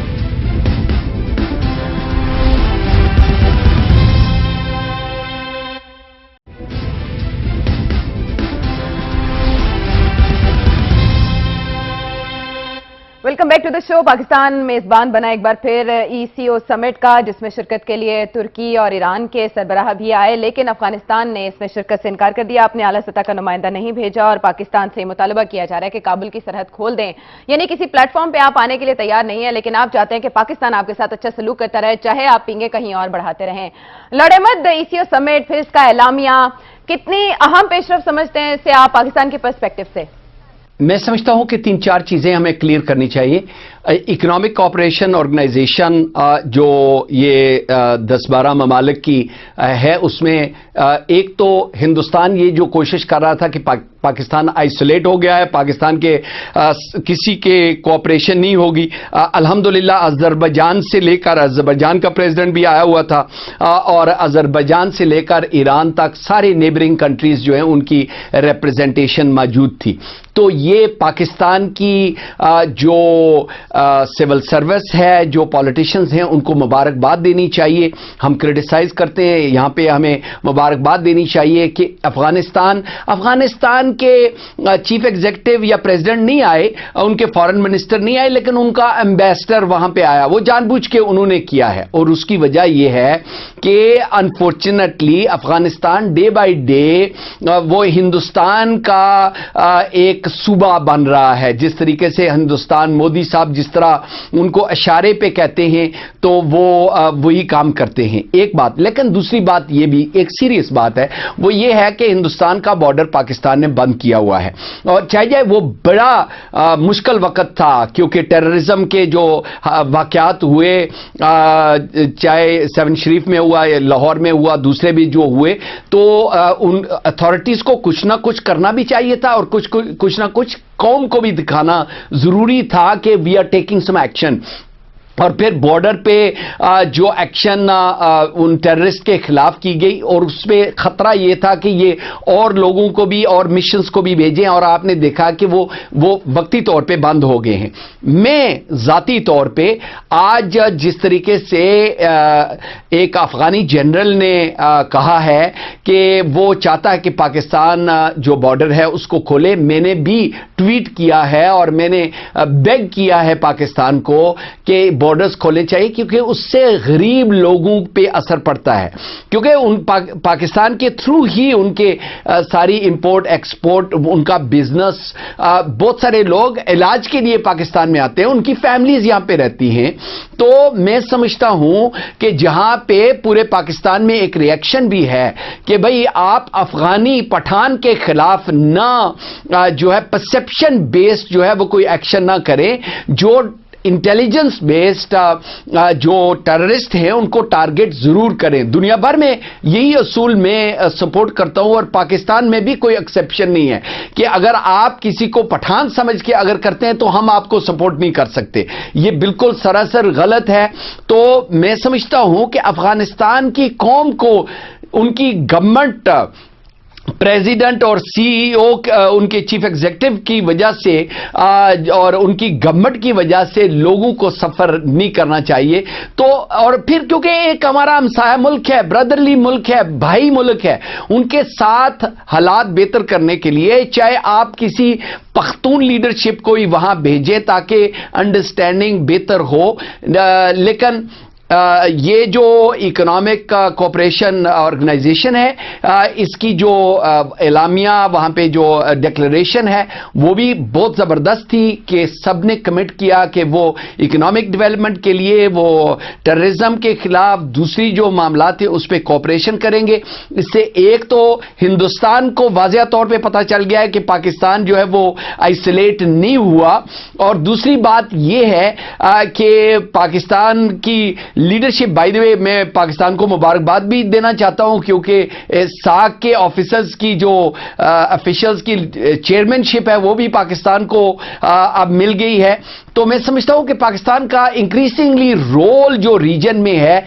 welcome back to the show. Pakistan मेजबान बना एक बार फिर ECO समिट का, जिसमें शिरकत के लिए तुर्की और ईरान के सरबराह भी आए, लेकिन अफगानिस्तान ने इसमें शिरकत से इनकार कर दिया। अपने आला सतह का नुमाइंदा नहीं भेजा और पाकिस्तान से मुतालबा किया जा रहा है कि काबुल की सरहद खोल दें, यानी किसी प्लेटफॉर्म पे आप आने के लिए तैयार नहीं है, लेकिन आप चाहते हैं कि पाकिस्तान आपके साथ अच्छा सलूक करता रहे, चाहे आप पींगे कहीं और बढ़ाते रहें। लॉर्ड अहमद, ECO समिट, फिर इसका एलामिया, कितनी अहम पेशरफ समझते हैं इससे आप पाकिस्तान के पर्सपेक्टिव से? मैं समझता हूं कि 3-4 चीजें हमें क्लियर करनी चाहिए। इकोनॉमिक कोऑपरेशन ऑर्गेनाइजेशन जो ये 10-12 ममालिक की है, उसमें एक तो हिंदुस्तान ये जो कोशिश कर रहा था कि पाकिस्तान आइसोलेट हो गया है, पाकिस्तान के किसी के कोऑपरेशन नहीं होगी। अल्हम्दुलिल्लाह अजरबैजान से लेकर, अजरबैजान का प्रेसिडेंट भी आया हुआ था, और अजरबैजान से लेकर ईरान तक सारे नेबरिंग कंट्रीज जो हैं उनकी रिप्रेजेंटेशन मौजूद थी। तो ये पाकिस्तान की जो सिविल सर्विस है, जो पॉलिटिशियंस हैं, उनको मुबारकबाद देनी चाहिए। हम क्रिटिसाइज करते हैं, यहाँ पे हमें मुबारकबाद देनी चाहिए कि अफगानिस्तान के चीफ एग्जीक्यूटिव या प्रेसिडेंट नहीं आए, उनके फॉरेन मिनिस्टर नहीं आए, लेकिन उनका एम्बेसडर वहां पे आया। वो जानबूझ के उन्होंने किया है, और उसकी वजह यह है कि unfortunately Afghanistan day by day वो हिंदुस्तान का एक सूबा बन रहा है। जिस तरीके से हिंदुस्तान, मोदी साहब जिस तरह उनको इशारे पे कहते हैं तो वो वही काम करते हैं, एक बात। लेकिन दूसरी बात ये भी एक सीरियस बात है, वो ये है कि हिंदुस्तान का बॉर्डर पाकिस्तान ने बंद किया हुआ है, और चाहे वो बड़ा मुश्किल वक्त था, क्योंकि टेररिज्म के जो वाकयात हुए, चाहे 7 शरीफ में हुआ, लाहौर में हुआ, दूसरे भी जो हुए, तो उन अथॉरिटीज को कुछ ना कुछ करना भी चाहिए था, और कुछ ना कुछ कौम को भी दिखाना जरूरी था कि we are taking some action. और फिर बॉर्डर पे जो एक्शन उन टेररिस्ट के खिलाफ की गई, और उसमें खतरा ये था कि ये और लोगों को भी और मिशंस को भी भेजें, और आपने देखा कि वो वक्ती तौर पे बंद हो गए हैं। मैं जाती तौर पे आज जिस तरीके से एक अफगानी जनरल ने कहा है कि वो चाहता है कि पाकिस्तान जो बॉर्डर है उसको खोले, मैंने भी ट्वीट किया है और मैंने बेग किया है पाकिस्तान को कि बॉर्डर्स खोलने चाहिए, क्योंकि उससे गरीब लोगों पे असर पड़ता है, क्योंकि उन पाकिस्तान के थ्रू ही उनके सारी इंपोर्ट एक्सपोर्ट, उनका बिजनेस, बहुत सारे लोग इलाज के लिए पाकिस्तान में आते हैं, उनकी फैमिलीज यहां पे रहती हैं। तो मैं समझता हूं कि जहां पे पूरे पाकिस्तान में एक रिएक्शन भी है कि भाई आप अफगानी पठान के खिलाफ ना जो है परसेप्शन बेस्ड जो है वो कोई एक्शन ना करें, जो इंटेलिजेंस बेस्ड जो टेररिस्ट हैं उनको टारगेट जरूर करें। दुनिया भर में यही असूल मैं सपोर्ट करता हूं, और पाकिस्तान में भी कोई एक्सेप्शन नहीं है कि अगर आप किसी को पठान समझ के अगर करते हैं तो हम आपको सपोर्ट नहीं कर सकते। ये बिल्कुल सरासर गलत है। तो मैं समझता हूं कि अफगानिस्तान की कौम को उनकी गवर्नमेंट प्रेसिडेंट और सीईओ उनके चीफ एग्जीक्यूटिव की वजह से और उनकी गवर्नमेंट की वजह से लोगों को सफर नहीं करना चाहिए। तो और फिर क्योंकि एक हमारा हमसाया मुल्क है, ब्रदरली मुल्क है, भाई मुल्क है, उनके साथ हालात बेहतर करने के लिए चाहे आप किसी पख्तून लीडरशिप को ही वहां भेजें ताकि अंडरस्टैंडिंग बेहतर हो, लेकिन ये जो इकोनॉमिक कोऑपरेशन ऑर्गेनाइजेशन है इसकी जो एलामिया वहां पे जो डिक्लेरेशन है वो भी बहुत जबरदस्त थी कि सबने कमिट किया कि वो इकोनॉमिक डेवलपमेंट के लिए, वो टेररिज्म के खिलाफ दूसरी जो मामला थे उस पर कोऑपरेशन करेंगे। इससे एक तो हिंदुस्तान को वाज़ेह तौर पे पता चल गया है कि पाकिस्तान जो है वो आइसोलेट नहीं हुआ, और दूसरी बात ये है कि पाकिस्तान की लीडरशिप, बाय द वे मैं पाकिस्तान को मुबारकबाद भी देना चाहता हूं क्योंकि साक के ऑफिसर्स की जो ऑफिशियल्स की चेयरमैनशिप है वो भी पाकिस्तान को अब मिल गई है। तो मैं समझता हूं कि पाकिस्तान का इंक्रीजिंगली रोल जो रीजन में है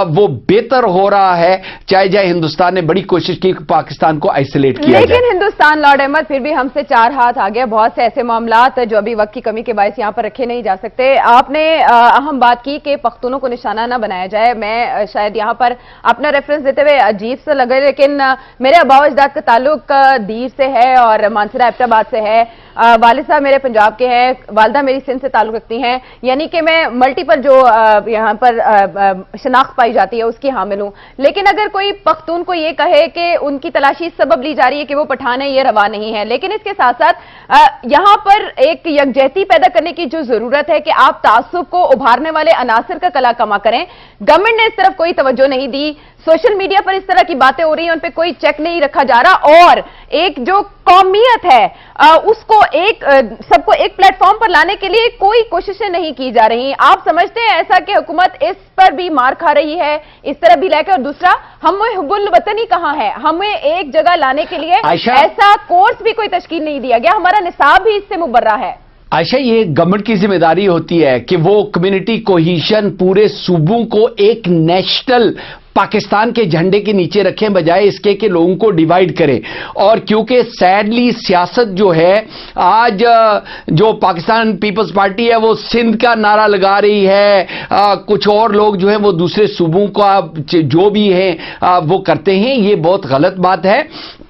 वो बेहतर हो रहा है, चाहे हिंदुस्तान ने बड़ी कोशिश की पाकिस्तान को आइसोलेट किया जाए। लेकिन हिंदुस्तान लॉर्ड अहमद फिर भी हमसे 4 हाथ आ गया। बहुत से ऐसे मामलात जो अभी वक्त की कमी के बायस यहां पर रखे नहीं जा सकते। आपने अहम बात की कि पख्तूनों को निशाना ना बनाया जाए। मैं शायद यहां पर अपना रेफरेंस देते हुए अजीब सा लगे, लेकिन मेरे आबा अजदाद का ताल्लुक दीर से है और मानसरा एबटाबाद से है। वालिद साहब मेरे पंजाब के हैं, वालदा मेरी सिंध से ताल्लुक रखती हैं, यानी कि मैं मल्टीपल जो यहाँ पर शनाख्त पाई जाती है उसकी हामिल हूं। लेकिन अगर कोई पख्तून को ये कहे कि उनकी तलाशी सबब ली जा रही है कि वो पठान है, ये रवा नहीं है। लेकिन इसके साथ साथ यहाँ पर एक यकजहती पैदा करने की जो जरूरत है कि आप तासुब को उभारने वाले अनासर का कला कमा करें। गवर्नमेंट ने इस तरफ कोई तवज्जो नहीं दी, सोशल मीडिया पर इस तरह की बातें हो रही हैं, उन पे कोई चेक नहीं रखा जा रहा, और एक जो कौमियत है उसको सबको एक प्लेटफॉर्म पर लाने के लिए कोई कोशिशें नहीं की जा रही। आप समझते हैं ऐसा कि हुकूमत इस पर भी मार खा रही है, इस तरह भी लेकर? और दूसरा, हमें हुब्बुल वतन ही कहां है? हमें एक जगह लाने के लिए ऐसा कोर्स भी कोई तश्कील नहीं दिया गया, हमारा निसाब भी इससे मुबर्रा है। आयशा, ये गवर्नमेंट की जिम्मेदारी होती है कि वो कम्युनिटी कोहीशन पूरे सूबों को एक नेशनल पाकिस्तान के झंडे के नीचे रखें, बजाय इसके कि लोगों को डिवाइड करें। और क्योंकि सैडली सियासत जो है आज जो पाकिस्तान पीपल्स पार्टी है वो सिंध का नारा लगा रही है, कुछ और लोग जो है वो दूसरे सूबों का जो भी है वो करते हैं, ये बहुत गलत बात है।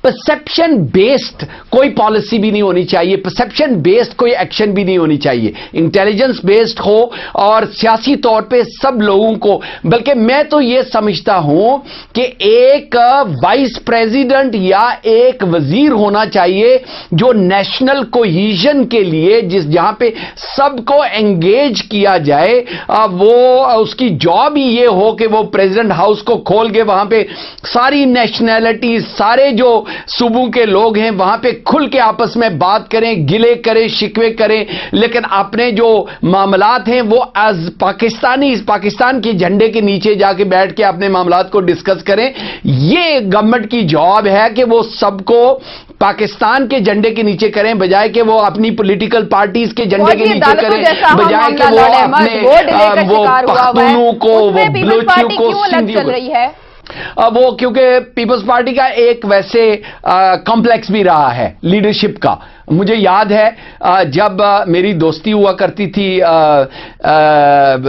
परसेप्शन बेस्ड कोई पॉलिसी भी नहीं होनी चाहिए, परसेप्शन बेस्ड कोई एक्शन भी नहीं होनी चाहिए, इंटेलिजेंस बेस्ड हो और सियासी तौर पे सब लोगों को। बल्कि मैं तो ये समझता हूं कि एक वाइस प्रेसिडेंट या एक वजीर होना चाहिए जो नेशनल कोहीजन के लिए, जहां पे सबको एंगेज किया जाए, वो उसकी जॉब ही ये हो कि वो प्रेसिडेंट हाउस को खोल के वहां पे सारी नेशनैलिटी, सारे जो सूबों के लोग हैं वहां पे खुल के आपस में बात करें, गिले करें, शिकवे करें, लेकिन अपने जो मामलात हैं वो एज पाकिस्तान के झंडे के नीचे जाके बैठ के अपने मामलात को डिस्कस करें। ये गवर्नमेंट की जॉब है कि वो सबको पाकिस्तान के झंडे के नीचे करें, बजाय कि वो अपनी पॉलिटिकल पार्टीज के झंडे के नीचे करें, बजाय कि वो अपने वो पख्तूनों को, वो बलूचियों को, सिंधियों को। वो क्योंकि पीपल्स पार्टी का एक वैसे कॉम्प्लेक्स भी रहा है लीडरशिप का। मुझे याद है जब मेरी दोस्ती हुआ करती थी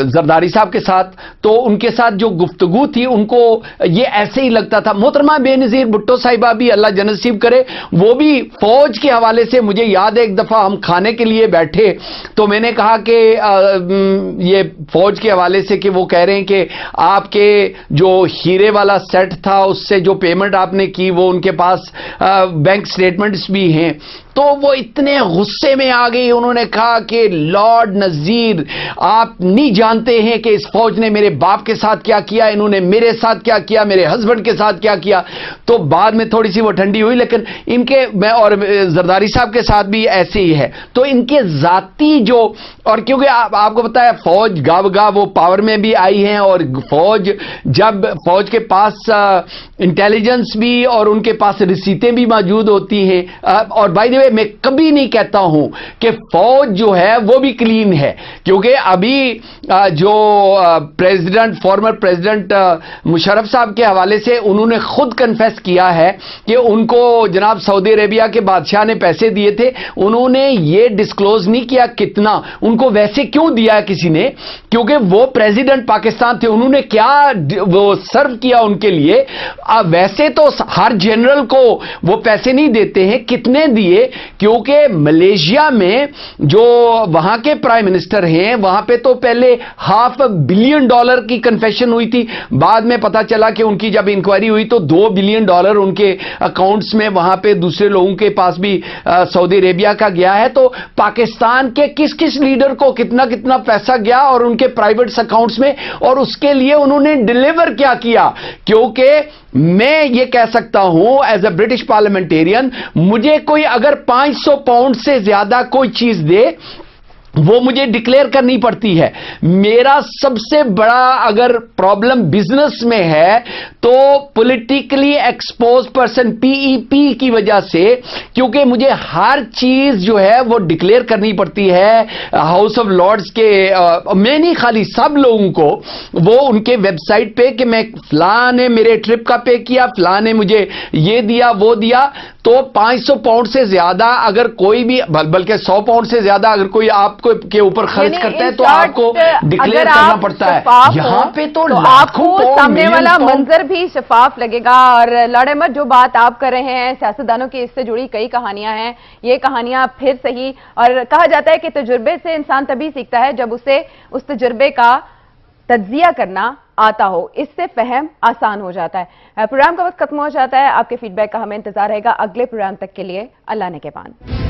जरदारी साहब के साथ, तो उनके साथ जो गुफ्तगू थी उनको ये ऐसे ही लगता था। मोहतरमा बेनज़ीर भुट्टो साहिबा भी अल्लाह जन्नत नसीब करे, वो भी फौज के हवाले से, मुझे याद है एक दफा हम खाने के लिए बैठे तो मैंने कहा कि ये फौज के हवाले से कि वो कह रहे हैं कि आपके जो हीरे वाला सेट था उससे जो पेमेंट आपने की वो उनके पास बैंक स्टेटमेंट्स भी हैं। तो वो इतने गुस्से में आ गई, उन्होंने कहा कि लॉर्ड नजीर आप नहीं जानते हैं कि इस फौज ने मेरे बाप के साथ क्या किया, इन्होंने मेरे साथ क्या किया, मेरे हस्बैंड के साथ क्या किया। तो बाद में थोड़ी सी वो ठंडी हुई, लेकिन इनके, मैं और जरदारी साहब के साथ भी ऐसे ही है। तो इनके जाती जो, और क्योंकि आपको पता है फौज गाव वो पावर में भी आई है, और फौज जब फौज के पास इंटेलिजेंस भी और उनके पास रिसीटें भी मौजूद होती हैं। और बाय द वे ہوئے میں کبھی نہیں کہتا ہوں کہ فوج جو ہے وہ بھی کلین ہے، کیونکہ ابھی جو فارمر پریزیڈنٹ مشرف صاحب کے حوالے سے انہوں نے خود کنفیس کیا ہے کہ ان کو جناب سعودی عربیہ کے بادشاہ نے پیسے دیے تھے، انہوں نے یہ ڈسکلوز نہیں کیا کتنا ان کو ویسے کیوں دیا کسی نے، کیونکہ وہ پریزیڈنٹ پاکستان تھے، انہوں نے کیا وہ سرو کیا ان کے لیے۔ ویسے تو ہر جنرل کو وہ پیسے نہیں دیتے ہیں، کتنے دیے، کیونکہ ملیشیا میں جو وہاں کے پرائم منسٹر ہیں وہاں پہ تو پہلے $500 بلین کی کنفیشن ہوئی تھی، بعد میں پتا چلا کہ ان کی جب انکوائری ہوئی تو $2 بلین ان کے اکاؤنٹس میں وہاں پہ دوسرے لوگوں کے پاس بھی سعودی عربیہ کا گیا ہے۔ تو پاکستان کے کس کس لیڈر کو کتنا کتنا پیسہ گیا اور ان کے پرائیویٹ اکاؤنٹس میں، اور اس کے لیے انہوں نے ڈیلیور کیا کیا؟ کیونکہ میں یہ کہہ سکتا ہوں ایز اے برٹش پارلیمنٹیرین، مجھے کوئی اگر £500 سے زیادہ کوئی چیز دے وہ مجھے ڈکلیئر کرنی پڑتی ہے۔ میرا سب سے بڑا اگر پرابلم بزنس میں ہے تو پولیٹیکلی ایکسپوز پرسن PEP کی وجہ سے، کیونکہ مجھے ہر چیز جو ہے وہ ڈکلیئر کرنی پڑتی ہے ہاؤس آف لارڈز کے، میں نہیں خالی سب لوگوں کو، وہ ان کے ویب سائٹ پہ کہ میں فلاں نے میرے ٹرپ کا پے کیا، فلاں نے مجھے یہ دیا وہ دیا۔ تو £500 سے زیادہ اگر کوئی بھی، بلکہ £100 سے زیادہ اگر کوئی آپ کے اوپر خرچ کرتا ہے تو آپ کو ڈکلیئر کرنا پڑتا ہے۔ یہاں پہ تو آپ کو سامنے والا منظر بھی شفاف لگے گا۔ اور لارڈ احمد، جو بات آپ کر رہے ہیں، سیاستدانوں کی اس سے جڑی کئی کہانیاں ہیں، یہ کہانیاں پھر صحیح، اور کہا جاتا ہے کہ تجربے سے انسان تبھی سیکھتا ہے جب اسے اس تجربے کا تجزیہ کرنا آتا ہو، اس سے فہم آسان ہو جاتا ہے۔ پروگرام کا وقت ختم ہو جاتا ہے، آپ کے فیڈ بیک کا ہمیں انتظار رہے گا۔ اگلے پروگرام تک کے لیے اللہ نگہبان۔